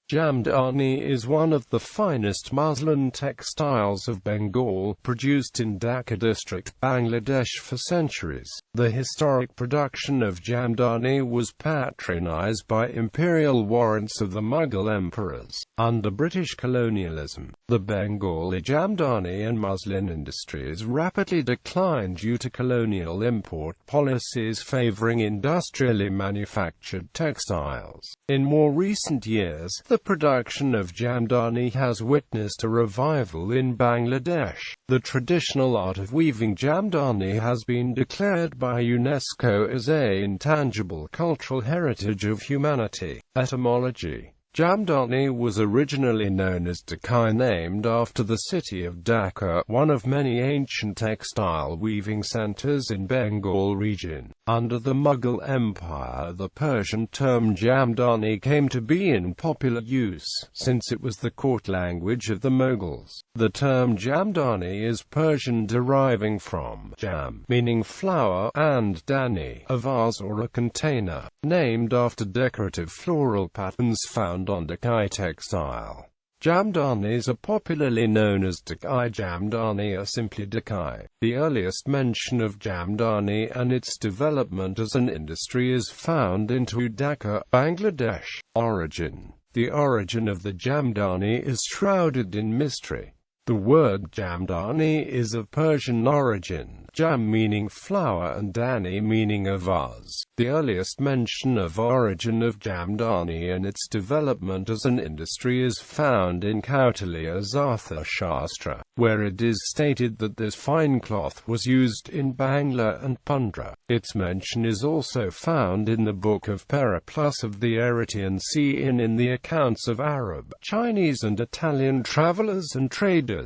Jamdani is one of the finest muslin textiles of Bengal, produced in Dhaka District, Bangladesh for centuries. The historic production of Jamdani was patronized by imperial warrants of the Mughal emperors. Under British colonialism, the Bengali Jamdani and muslin industries rapidly declined due to colonial import policies favoring industrially manufactured textiles. In more recent years, the production of Jamdani has witnessed a revival in Bangladesh. The traditional art of weaving Jamdani has been declared by UNESCO as an intangible cultural heritage of humanity. Etymology: Jamdani was originally known as Dhaka, named after the city of Dhaka, one of many ancient textile weaving centers in Bengal region. Under the Mughal Empire, the Persian term Jamdani came to be in popular use, since it was the court language of the Mughals. The term Jamdani is Persian, deriving from jam, meaning flower, and dani, a vase or a container, named after decorative floral patterns found on Dhaka textile. Jamdanis are popularly known as Dhaka Jamdani or simply Dhaka. The earliest mention of Jamdani and its development as an industry is found in Dhaka, Bangladesh. Origin: the origin of the Jamdani is shrouded in mystery. The word Jamdani is of Persian origin, jam meaning flower and dani meaning a vase. The earliest mention of origin of Jamdani and its development as an industry is found in Kautilya's Arthashastra, where it is stated that this fine cloth was used in Bangla and Pundra. Its mention is also found in the Book of Periplus of the Eretean Sea and in the accounts of Arab, Chinese and Italian travelers and traders.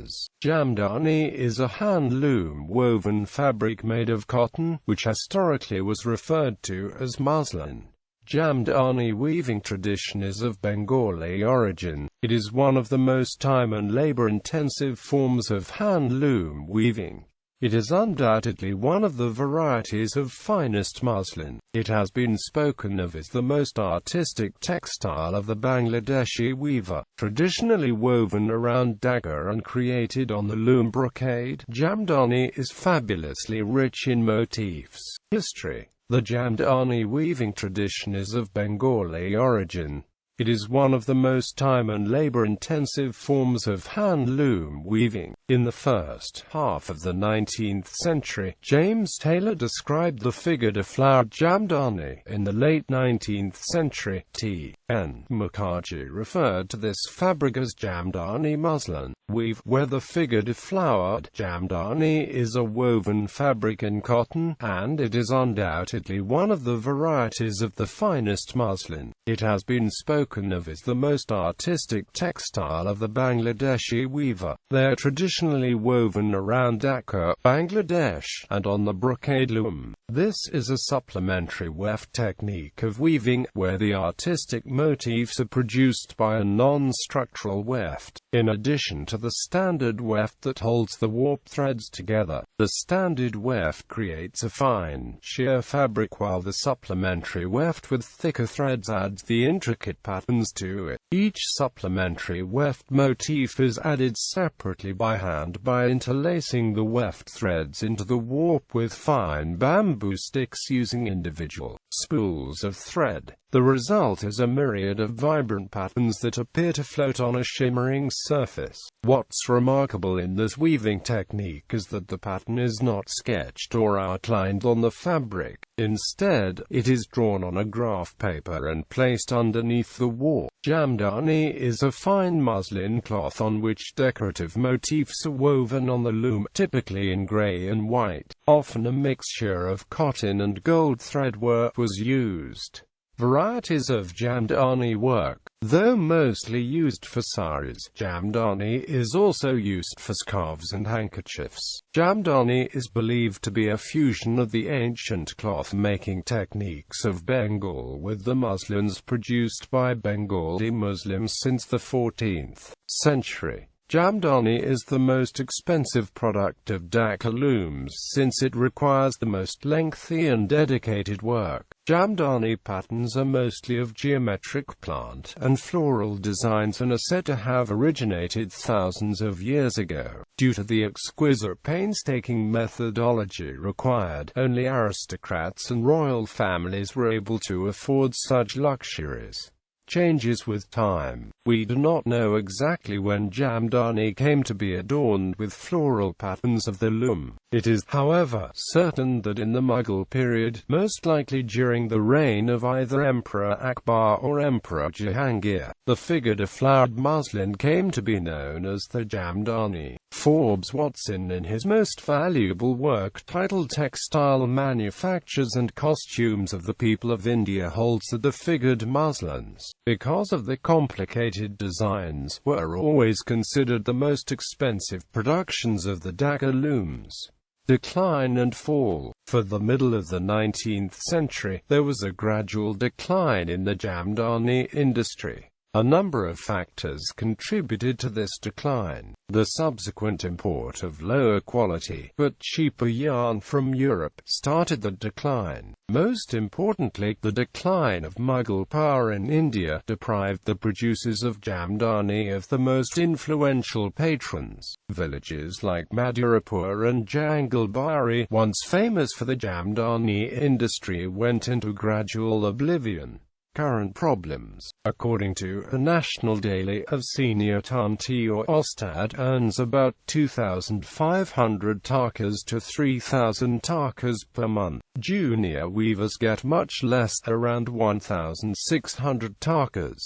Jamdani is a hand-loom woven fabric made of cotton, which historically was referred to as muslin. Jamdani weaving tradition is of Bengali origin. It is one of the most time and labor-intensive forms of hand-loom weaving. It is undoubtedly one of the varieties of finest muslin. It has been spoken of as the most artistic textile of the Bangladeshi weaver. Traditionally woven around Dhaka and created on the loom brocade, Jamdani is fabulously rich in motifs. History: the Jamdani weaving tradition is of Bengali origin. It is one of the most time and labor-intensive forms of hand-loom weaving. In the first half of the 19th century, James Taylor described the figured flowered Jamdani. In the late 19th century, T.N. Mukherjee referred to this fabric as Jamdani muslin weave, where the figured flowered Jamdani is a woven fabric in cotton, and it is undoubtedly one of the varieties of the finest muslin. It has been spoken of as the most artistic textile of the Bangladeshi weaver. They are traditionally woven around Dhaka, Bangladesh, and on the brocade loom. This is a supplementary weft technique of weaving, where the artistic motifs are produced by a non-structural weft. In addition to the standard weft that holds the warp threads together, the standard weft creates a fine, sheer fabric, while the supplementary weft with thicker threads adds the intricate patterns to it. Each supplementary weft motif is added separately by hand by interlacing the weft threads into the warp with fine bamboo sticks using individual spools of thread. The result is a myriad of vibrant patterns that appear to float on a shimmering surface. What's remarkable in this weaving technique is that the pattern is not sketched or outlined on the fabric. Instead, it is drawn on a graph paper and placed underneath the warp. Jamdani is a fine muslin cloth on which decorative motifs are woven on the loom, typically in gray and white. Often a mixture of cotton and gold thread work was used. Varieties of Jamdani work. Though mostly used for saris, Jamdani is also used for scarves and handkerchiefs. Jamdani is believed to be a fusion of the ancient cloth-making techniques of Bengal with the muslins produced by Bengali Muslims since the 14th century. Jamdani is the most expensive product of Dhaka looms since it requires the most lengthy and dedicated work. Jamdani patterns are mostly of geometric plant and floral designs and are said to have originated thousands of years ago. Due to the exquisite painstaking methodology required, only aristocrats and royal families were able to afford such luxuries. Changes with time. We do not know exactly when Jamdani came to be adorned with floral patterns of the loom. It is, however, certain that in the Mughal period, most likely during the reign of either Emperor Akbar or Emperor Jahangir, the figured flowered muslin came to be known as the Jamdani. Forbes Watson, in his most valuable work titled Textile Manufactures and Costumes of the People of India, holds that the figured muslins, because of the complicated designs, were always considered the most expensive productions of the Dhaka looms. Decline and fall. For the middle of the 19th century, there was a gradual decline in the Jamdani industry. A number of factors contributed to this decline. The subsequent import of lower quality, but cheaper yarn from Europe, started the decline. Most importantly, the decline of Mughal power in India deprived the producers of Jamdani of the most influential patrons. Villages like Madhurapur and Jangalbari, once famous for the Jamdani industry, went into gradual oblivion. Current problems. According to the National Daily, of senior Tanti or Ostad earns about 2,500 takas to 3,000 takas per month. Junior weavers get much less, around 1,600 takas.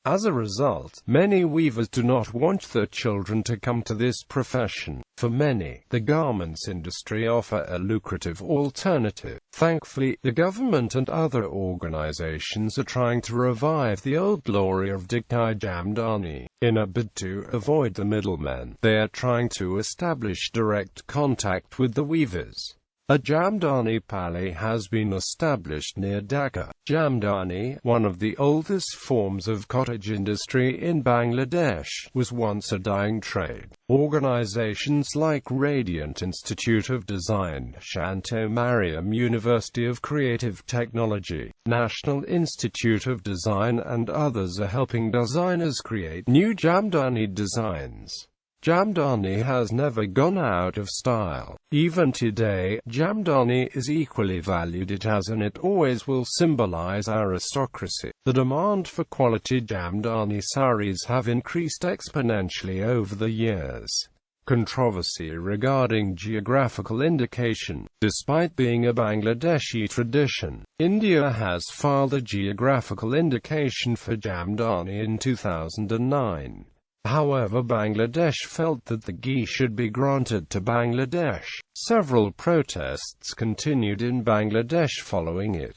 As a result, many weavers do not want their children to come to this profession. For many, the garments industry offer a lucrative alternative. Thankfully, the government and other organizations are trying to revive the old glory of Dhaka Jamdani. In a bid to avoid the middlemen, they are trying to establish direct contact with the weavers. A Jamdani Pali has been established near Dhaka. Jamdani, one of the oldest forms of cottage industry in Bangladesh, was once a dying trade. Organizations like Radiant Institute of Design, Shanto Mariam University of Creative Technology, National Institute of Design and others are helping designers create new Jamdani designs. Jamdani has never gone out of style. Even today, Jamdani is equally valued. It has and it always will symbolize aristocracy. The demand for quality Jamdani saris have increased exponentially over the years. Controversy regarding geographical indication. Despite being a Bangladeshi tradition, India has filed a geographical indication for Jamdani in 2009. However, Bangladesh felt that the GI should be granted to Bangladesh. Several protests continued in Bangladesh following it.